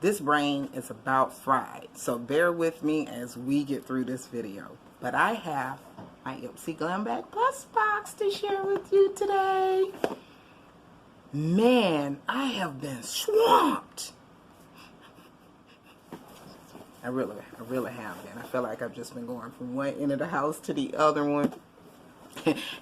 This brain is about fried, so bear with me as we get through this video. But I have my Ipsy Glam Bag Plus box to share with you today. Man, I have been swamped. I really have been. I feel like I've just been going from one end of the house to the other one.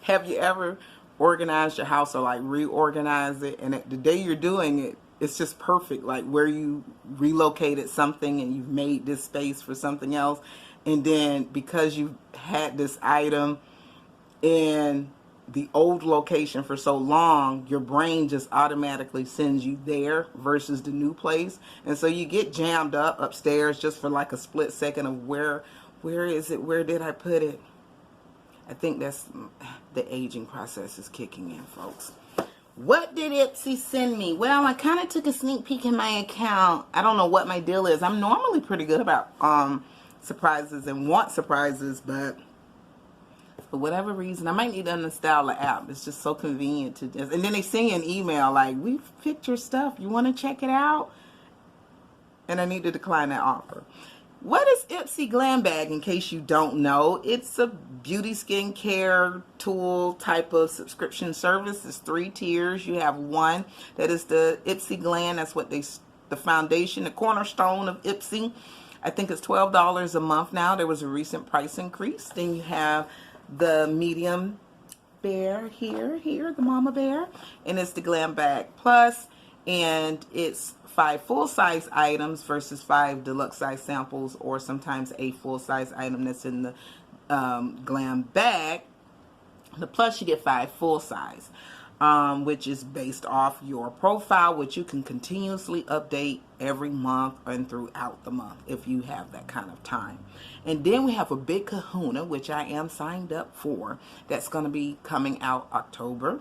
Have you ever organized your house or like reorganize it, and the day you're doing it, it's just perfect, like where you relocated something and you've made this space for something else, and then because you've had this item in the old location for so long, your brain just automatically sends you there versus the new place, and so you get jammed up upstairs just for like a split second of where is it, where did I put it. I think that's the aging process is kicking in, folks. What did Ipsy send me? Well, I kind of took a sneak peek in my account. I don't know what my deal is. I'm normally pretty good about surprises and want surprises, but for whatever reason, I might need to uninstall the app. It's just so convenient to just, and then they send you an email like, we've picked your stuff. You want to check it out? And I need to decline that offer. What is Ipsy Glam Bag, in case you don't know? It's a beauty skincare tool type of subscription service. It's 3 tiers. You have one that is the Ipsy Glam. That's what the foundation, the cornerstone of Ipsy. I think it's $12 a month now. There was a recent price increase. Then you have the medium bear here, the mama bear. And it's the Glam Bag Plus. And it's 5 full-size items versus 5 deluxe-size samples, or sometimes a full-size item that's in the Glam Bag. The Plus, you get 5 full-size, which is based off your profile, which you can continuously update every month and throughout the month if you have that kind of time. And then we have a big kahuna, which I am signed up for, that's going to be coming out October.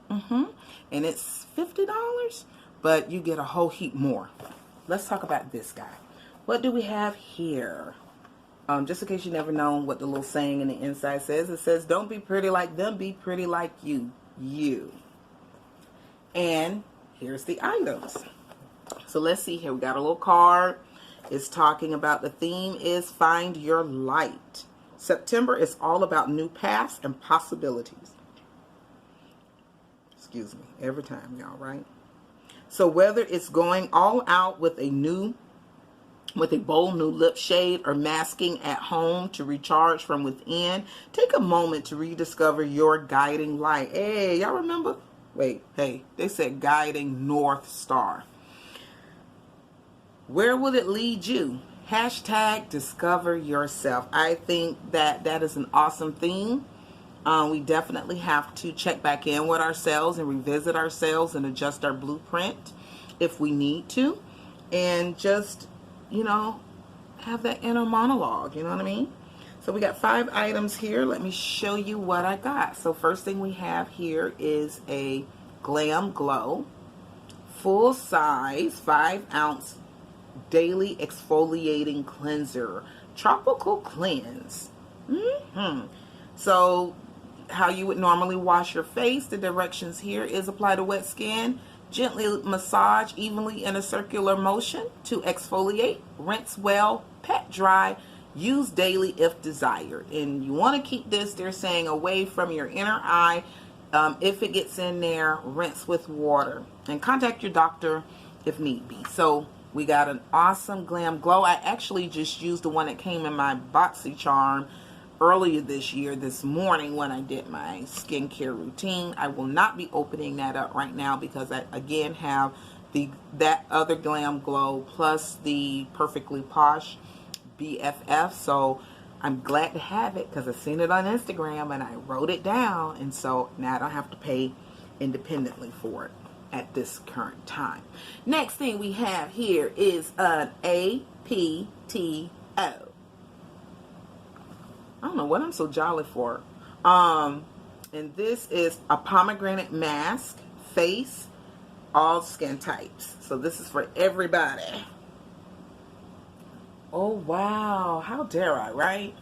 And it's $50. But you get a whole heap more. Let's talk about this guy. What do we have here? Just in case you never know what the little saying in the inside says, it says, don't be pretty like them, be pretty like you. And here's the items. So let's see here. We got a little card. It's talking about the theme is Find Your Light. September is all about new paths and possibilities. Excuse me. Every time, y'all, right? So whether it's going all out with a bold new lip shade or masking at home to recharge from within, take a moment to rediscover your guiding light. Hey, y'all remember? Wait, hey, they said guiding North Star. Where will it lead you? Hashtag discover yourself. I think that is an awesome theme. We definitely have to check back in with ourselves and revisit ourselves and adjust our blueprint if we need to. And just, have that inner monologue, you know what I mean? So we got 5 items here. Let me show you what I got. So first thing we have here is a Glam Glow full size 5-ounce daily exfoliating cleanser, tropical cleanse. So how you would normally wash your face, the directions here is apply to wet skin, gently massage evenly in a circular motion to exfoliate, rinse well, pat dry, use daily if desired. And you want to keep this, they're saying, away from your inner eye. If it gets in there, rinse with water and contact your doctor if need be. So we got an awesome Glam Glow. I actually just used the one that came in my Boxycharm earlier this morning when I did my skincare routine. I will not be opening that up right now because I again have that other Glam Glow plus the Perfectly Posh BFF. So I'm glad to have it because I seen it on Instagram and I wrote it down, and so now I don't have to pay independently for it at this current time. Next thing we have here is an APTO. I don't know what I'm so jolly for. And this is a pomegranate mask, face, all skin types. So this is for everybody. Oh, wow. How dare I, right?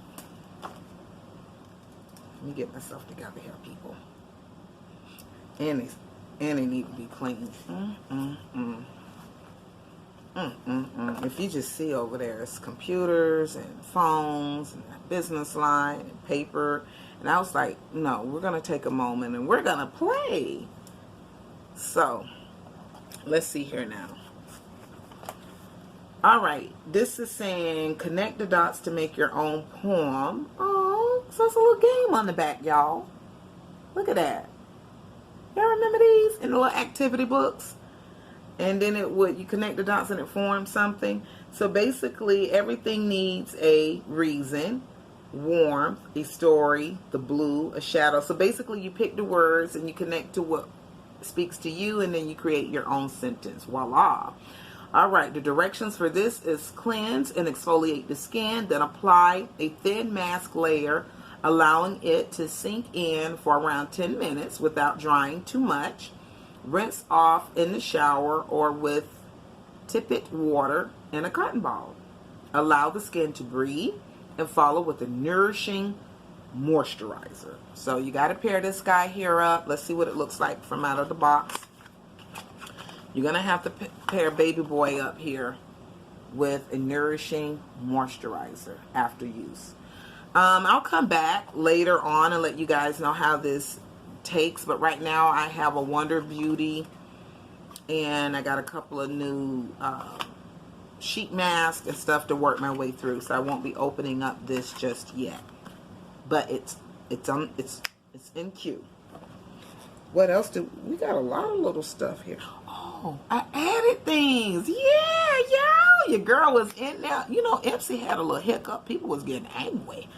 Let me get myself together here, people. And they need to be clean. If you just see over there, it's computers and phones and a business line and paper. And I was like, no, we're going to take a moment and we're going to play. So, let's see here now. All right, this is saying connect the dots to make your own poem. Oh, so it's a little game on the back, y'all. Look at that. Y'all remember these in the little activity books? And then you connect the dots and it forms something. So basically everything needs a reason, warmth, a story, the blue, a shadow. So basically you pick the words and you connect to what speaks to you, and then you create your own sentence. Voila. All right, the directions for this is cleanse and exfoliate the skin, then apply a thin mask layer, allowing it to sink in for around 10 minutes without drying too much. Rinse off in the shower or with tepid water in a cotton ball. Allow the skin to breathe and follow with a nourishing moisturizer. So you got to pair this guy here up. Let's see what it looks like from out of the box. You're going to have to pair baby boy up here with a nourishing moisturizer after use. I'll come back later on and let you guys know how this takes, but right now I have a Wonder Beauty and I got a couple of new sheet masks and stuff to work my way through, so I won't be opening up this just yet, but it's in queue. What else we got? A lot of little stuff here. Oh, I added things. Yeah, y'all. Your girl was in there. You know, Ipsy had a little hiccup. People was getting angry.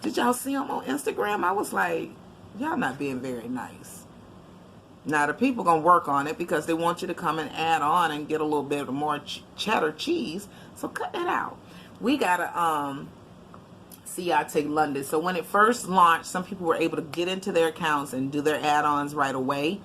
Did y'all see them on Instagram? I was like, y'all not being very nice. Now, the people going to work on it because they want you to come and add on and get a little bit more cheddar cheese. So cut that out. We got a Ciate London. So when it first launched, some people were able to get into their accounts and do their add-ons right away.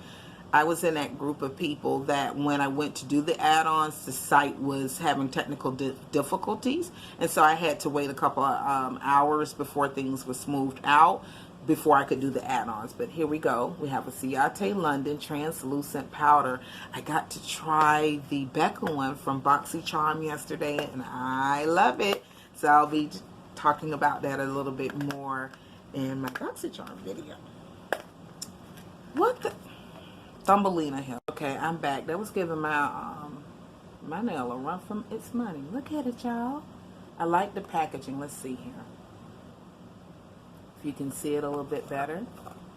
I was in that group of people that when I went to do the add-ons, the site was having technical difficulties. And so I had to wait a couple of hours before things were smoothed out before I could do the add-ons. But here we go. We have a Ciate London translucent powder. I got to try the Becca one from Boxycharm yesterday, and I love it. So I'll be talking about that a little bit more in my Boxycharm video. What the? Thumbelina here. Okay, I'm back. That was giving my my nail a run from its money. Look at it, y'all. I like the packaging. Let's see here. If you can see it a little bit better.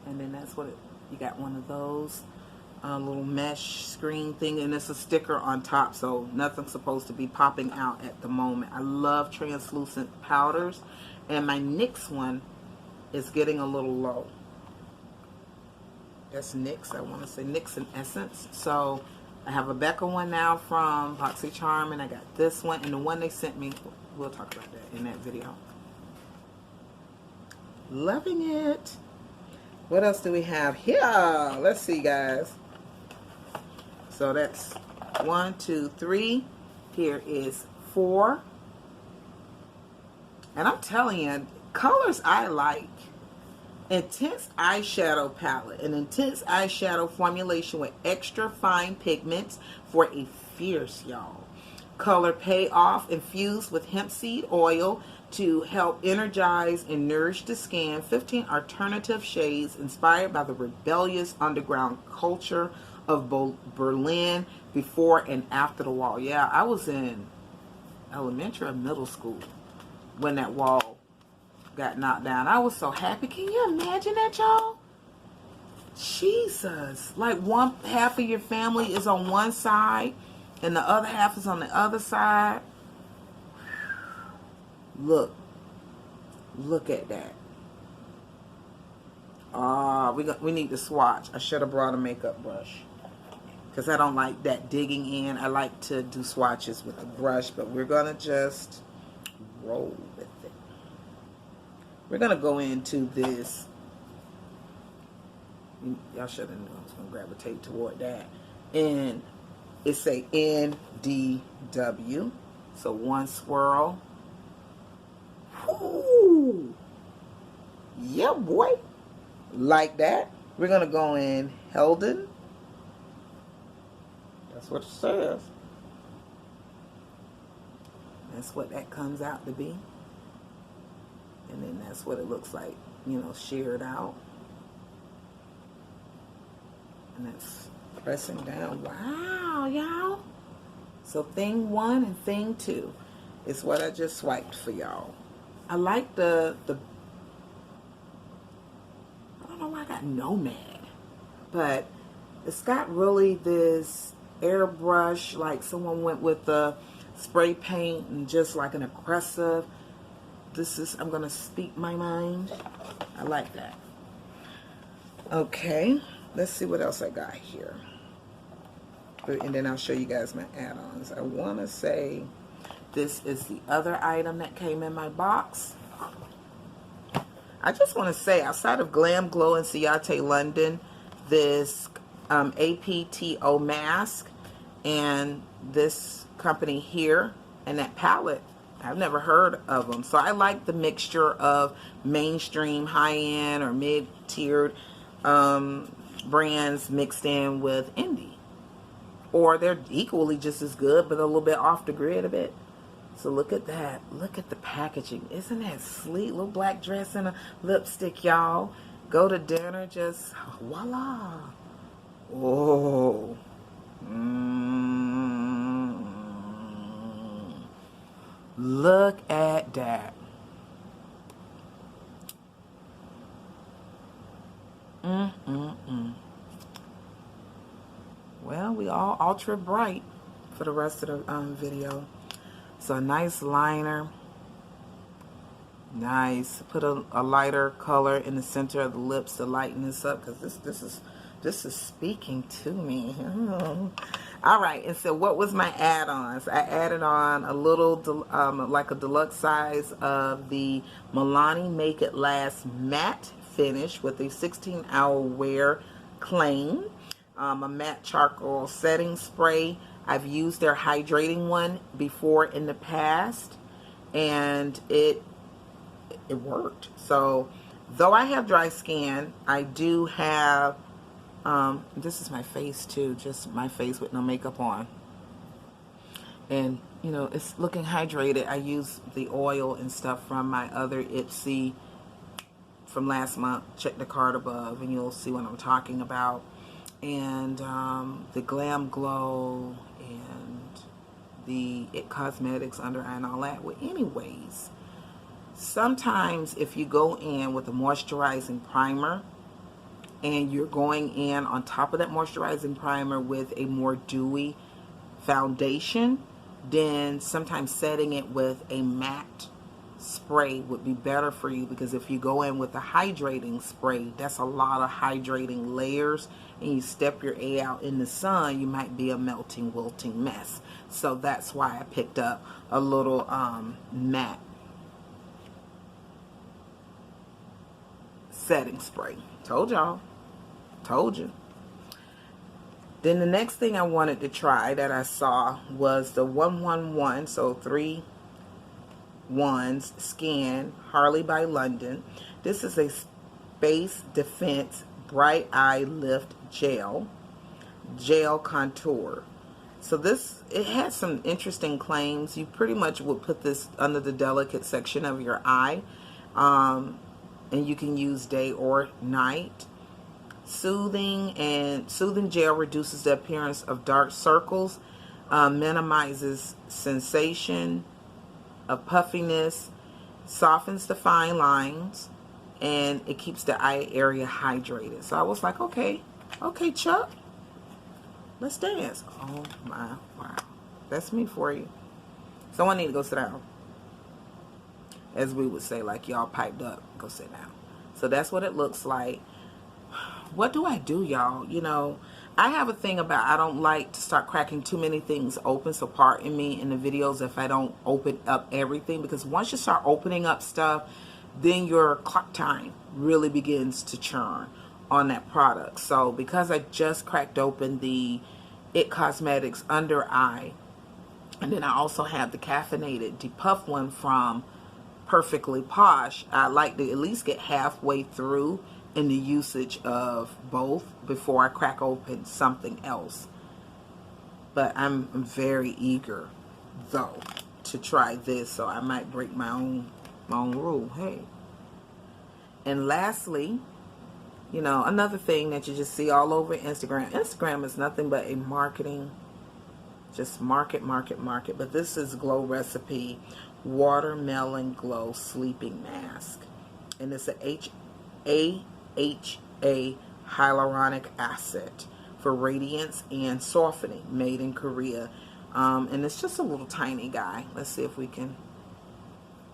And then that's what you got, one of those little mesh screen thing, and it's a sticker on top, so nothing's supposed to be popping out at the moment. I love translucent powders, and my NYX one is getting a little low. That's NYX, I want to say NYX and Essence. So I have a Becca one now from Boxycharm, and I got this one, and the one they sent me, we'll talk about that in that video. Loving it. What else do we have here? Let's see, guys. So that's 1, 2, 3. Here is 4. And I'm telling you, colors I like. Intense eyeshadow palette. An intense eyeshadow formulation with extra fine pigments for a fierce, y'all. Color payoff infused with hemp seed oil to help energize and nourish the skin. 15 alternative shades inspired by the rebellious underground culture of Berlin before and after the wall. Yeah, I was in elementary or middle school when that wall got knocked down. I was so happy. Can you imagine that, y'all? Jesus. Like one half of your family is on one side and the other half is on the other side. Look at that. We need to swatch. I should have brought a makeup brush because I don't like that digging in. I like to do swatches with the brush, but we're gonna just roll with it. We're gonna go into this. Y'all should have known I was gonna gravitate toward that. And it's a NDW. So one swirl. Ooh. Yeah, boy. Like that. We're going to go in Helden. That's what it says. That's what that comes out to be. And then that's what it looks like, you know, sheared out. And that's pressing down. Wow, y'all. So thing 1 and thing 2 is what I just swiped for y'all. I like the I don't know why I got Nomad, but it's got really this airbrush, like someone went with the spray paint and just like an aggressive. This is, I'm gonna speak my mind. I like that. Okay, let's see what else I got here. And then I'll show you guys my add-ons. I want to say this is the other item that came in my box. I just want to say, outside of Glam Glow and Ciate London, this APTO mask and this company here and that palette, I've never heard of them. So I like the mixture of mainstream, high-end, or mid-tiered brands mixed in with indie. Or they're equally just as good, but a little bit off the grid a bit. So look at that. Look at the packaging. Isn't that sleek? Little black dress and a lipstick, y'all. Go to dinner, just voila. Oh. Look at that. Well, we all ultra bright for the rest of the video. So a nice liner. Nice. Put a lighter color in the center of the lips to lighten this up, because this is speaking to me. All right, and so what was my add-ons? I added on a little, like a deluxe size of the Milani Make It Last Matte Finish with a 16-hour wear claim. A matte charcoal setting spray. I've used their hydrating one before in the past, and it worked. So though I have dry skin, I do have this is my face too, just my face with no makeup on, and you know, it's looking hydrated. I use the oil and stuff from my other Ipsy from last month. Check the card above and you'll see what I'm talking about. And the Glam Glow and the It Cosmetics under eye and all that. Well, anyways, sometimes if you go in with a moisturizing primer and you're going in on top of that moisturizing primer with a more dewy foundation, then sometimes setting it with a matte spray would be better for you, because if you go in with a hydrating spray, that's a lot of hydrating layers, and you step your A out in the sun, you might be a melting, wilting mess. So that's why I picked up a little matte setting spray. Told y'all. Told you. Then the next thing I wanted to try that I saw was the 111, so 3 ones skin Harley by London. This is a Space Defense Bright Eye Lift Gel Contour. So this, it has some interesting claims. You pretty much would put this under the delicate section of your eye, and you can use day or night. Soothing gel reduces the appearance of dark circles, minimizes sensation of puffiness, softens the fine lines, and it keeps the eye area hydrated. So I was like, okay, Chuck, let's dance. Oh my, wow. That's me for you. Someone need to go sit down. As we would say, like y'all piped up, go sit down. So that's what it looks like. What do I do, y'all? You know, I have a thing about, I don't like to start cracking too many things open, so pardon me in the videos if I don't open up everything, because once you start opening up stuff, then your clock time really begins to churn on that product. So because I just cracked open the It Cosmetics Under Eye, and then I also have the caffeinated depuff one from Perfectly Posh, I like to at least get halfway through in the usage of both before I crack open something else. But I'm very eager, though, to try this, so I might break my own rule. Hey. And lastly, you know, another thing that you just see all over Instagram. Instagram is nothing but a marketing, just market. But this is Glow Recipe Watermelon Glow Sleeping Mask. And it's a AHA hyaluronic acid for radiance and softening, made in Korea. And it's just a little tiny guy. Let's see if we can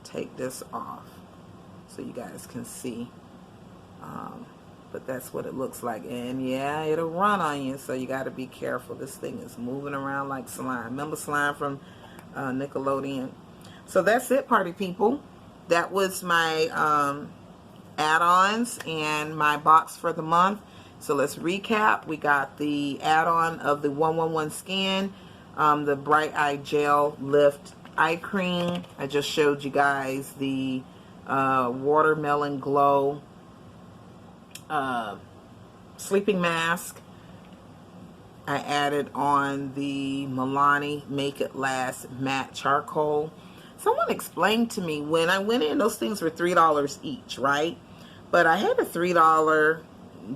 take this off so you guys can see. But that's what it looks like. And yeah, it'll run on you, so you got to be careful. This thing is moving around like slime. Remember slime from Nickelodeon? So that's it, party people. That was my add-ons and my box for the month. So let's recap. We got the add-on of the 111 Skin, the Bright Eye Gel Lift Eye Cream. I just showed you guys the Watermelon Glow sleeping mask. I added on the Milani Make It Last Matte Charcoal. Someone explained to me, when I went in, those things were $3 each, right? But I had a $3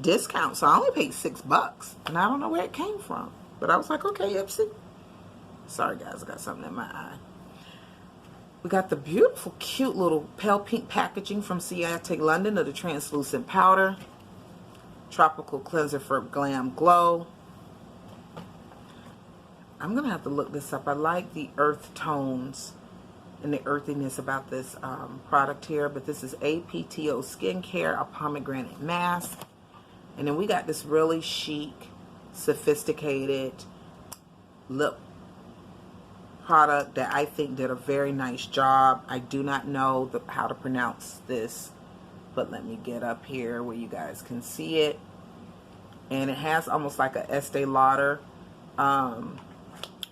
discount, so I only paid $6, and I don't know where it came from. But I was like, okay, Ipsy. Sorry guys, I got something in my eye. We got the beautiful, cute little pale pink packaging from Ciate London of the translucent powder. Tropical cleanser for Glam Glow. I'm gonna have to look this up. I like the earth tones and the earthiness about this product here, but this is APTO Skincare, a pomegranate mask. And then we got this really chic, sophisticated lip product that I think did a very nice job. I do not know how to pronounce this, but let me get up here where you guys can see it. And it has almost like a Estee Lauder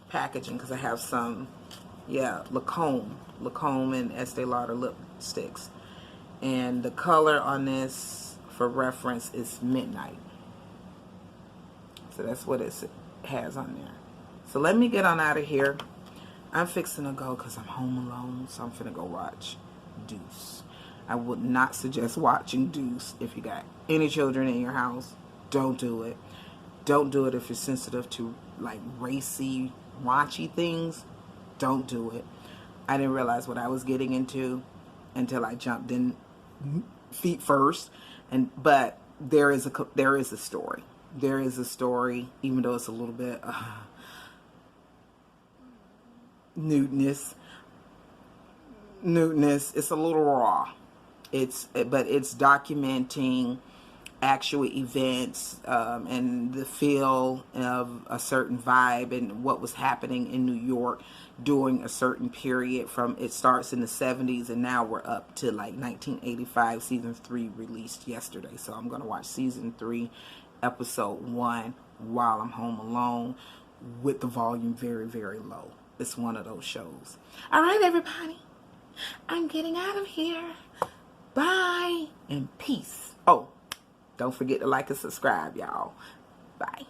packaging, because I have some, yeah, Lacombe and Estee Lauder lipsticks. And the color on this, for reference, is Midnight. So that's what it has on there. So let me get on out of here. I'm fixing to go because I'm home alone, so I'm finna go watch Deuce. I would not suggest watching Deuce if you got any children in your house. Don't do it. Don't do it if you're sensitive to like racy, raunchy things. Don't do it. I didn't realize what I was getting into until I jumped in feet first. But there is a story. There is a story, even though it's a little bit nudeness. It's a little raw. But it's documenting actual events and the feel of a certain vibe and what was happening in New York during a certain period. From it starts in the 70s and now we're up to like 1985. Season 3 released yesterday, so I'm gonna watch season 3 episode 1 while I'm home alone with the volume very, very low. It's one of those shows. All right, everybody, I'm getting out of here. Bye and peace. Oh, don't forget to like and subscribe, y'all. Bye.